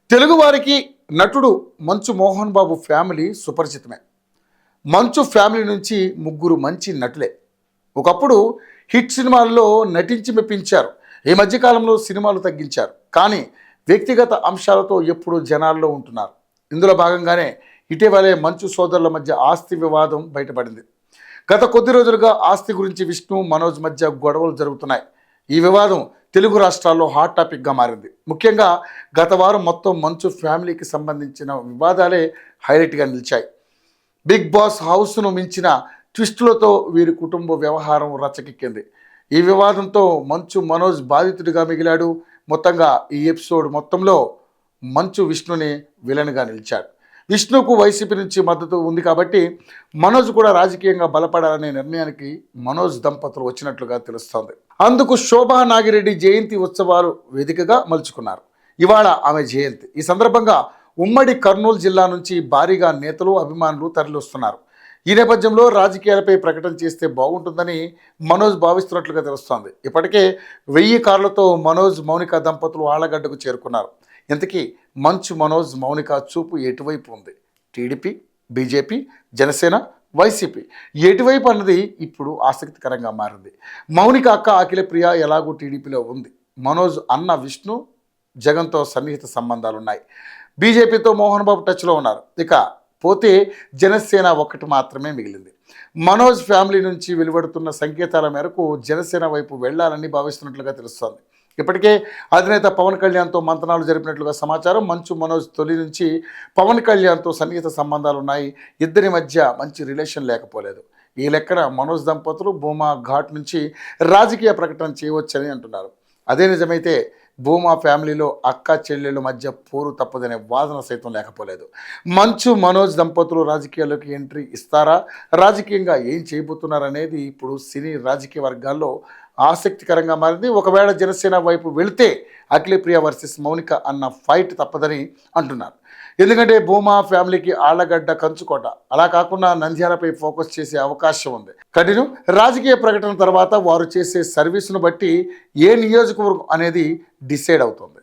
తెలుగువారికి నటుడు మంచు మోహన్ బాబు ఫ్యామిలీ సుపరిచితమే. మంచు ఫ్యామిలీ నుంచి ముగ్గురు మంచి నటులే. ఒకప్పుడు హిట్ సినిమాల్లో నటించి మెప్పించారు. ఈ మధ్యకాలంలో సినిమాలు తగ్గించారు. కానీ వ్యక్తిగత అంశాలతో ఎప్పుడూ జనాల్లో ఉంటున్నారు. ఇందులో భాగంగానే ఇటీవలే మంచు సోదరుల మధ్య ఆస్తి వివాదం బయటపడింది. గత కొద్ది రోజులుగా ఆస్తి గురించి విష్ణు, మనోజ్ మధ్య గొడవలు జరుగుతున్నాయి. ఈ వివాదం తెలుగు రాష్ట్రాల్లో హాట్ టాపిక్గా మారింది. ముఖ్యంగా గత వారం మొత్తం మంచు ఫ్యామిలీకి సంబంధించిన వివాదాలే హైలైట్గా నిలిచాయి. బిగ్ బాస్ హౌస్ను మించిన ట్విస్టులతో వీరి కుటుంబ వ్యవహారం రచ్చకెక్కింది. ఈ వివాదంతో మంచు మనోజ్ బాధితుడిగా మిగిలాడు. మొత్తంగా ఈ ఎపిసోడ్ మొత్తంలో మంచు విష్ణుని విలన్గా నిలిచాడు. విష్ణుకు వైసీపీ నుంచి మద్దతు ఉంది కాబట్టి మనోజ్ కూడా రాజకీయంగా బలపడాలనే నిర్ణయానికి మనోజ్ దంపతులు వచ్చినట్లుగా తెలుస్తోంది. అందుకు శోభా నాగిరెడ్డి జయంతి ఉత్సవాలు వేదికగా మలుచుకున్నారు. ఇవాళ ఆమె జయంతి. ఈ సందర్భంగా ఉమ్మడి కర్నూలు జిల్లా నుంచి భారీగా నేతలు, అభిమానులు తరలివస్తున్నారు. ఈ నేపథ్యంలో రాజకీయాలపై ప్రకటన చేస్తే బాగుంటుందని మనోజ్ భావిస్తున్నట్లుగా తెలుస్తోంది. ఇప్పటికే 1000 కార్లతో మనోజ్, మౌనిక దంపతులు ఆళ్లగడ్డకు చేరుకున్నారు. ఇంతకీ మంచు మనోజ్, మౌనిక చూపు ఎటువైపు ఉంది? టీడీపీ, బీజేపీ, జనసేన, వైసీపీ ఎటువైపు అన్నది ఇప్పుడు ఆసక్తికరంగా మారింది. మౌనిక అక్క అఖిలప్రియ ఎలాగూ టీడీపీలో ఉంది. మనోజ్ అన్న విష్ణు, జగన్తో సన్నిహిత సంబంధాలున్నాయి. బీజేపీతో మోహన్ బాబు టచ్లో ఉన్నారు. ఇక పోతే జనసేన ఒక్కటి మాత్రమే మిగిలింది. మనోజ్ ఫ్యామిలీ నుంచి వెలువడుతున్న సంకేతాల మేరకు జనసేన వైపు వెళ్లాలని భావిస్తున్నట్లుగా తెలుస్తోంది. ఇప్పటికే అధినేత పవన్ కళ్యాణ్తో మంతనాలు జరిపినట్లుగా సమాచారం. మంచు మనోజ్ తొలి నుంచి పవన్ కళ్యాణ్తో సన్నిహిత సంబంధాలు ఉన్నాయి. ఇద్దరి మధ్య మంచి రిలేషన్ లేకపోలేదు. ఈ లెక్కన మనోజ్ దంపతులు భూమా ఘాట్ నుంచి రాజకీయ ప్రకటన చేయవచ్చని అంటున్నారు. అదే నిజమైతే భూమా ఫ్యామిలీలో అక్క చెల్లెళ్ళ మధ్య పోరు తప్పదనే వాదన సైతం లేకపోలేదు. మంచు మనోజ్ దంపతులు రాజకీయాల్లోకి ఎంట్రీ ఇస్తారా, రాజకీయంగా ఏం చేయబోతున్నారనేది ఇప్పుడు సినీ రాజకీయ వర్గాల్లో ఆసక్తికరంగా మారింది. ఒకవేళ జనసేన వైపు వెళితే అఖిలప్రియ వర్సెస్ మౌనిక అన్న ఫైట్ తప్పదని అంటున్నారు. ఎందుకంటే భూమా ఫ్యామిలీకి ఆళ్లగడ్డ కంచుకోట. అలా కాకుండా నంద్యాలపై ఫోకస్ చేసే అవకాశం ఉంది. కంటిన్యూ రాజకీయ ప్రకటన తర్వాత వారు చేసే సర్వీసును బట్టి ఏ నియోజకవర్గం అనేది డిసైడ్ అవుతుంది.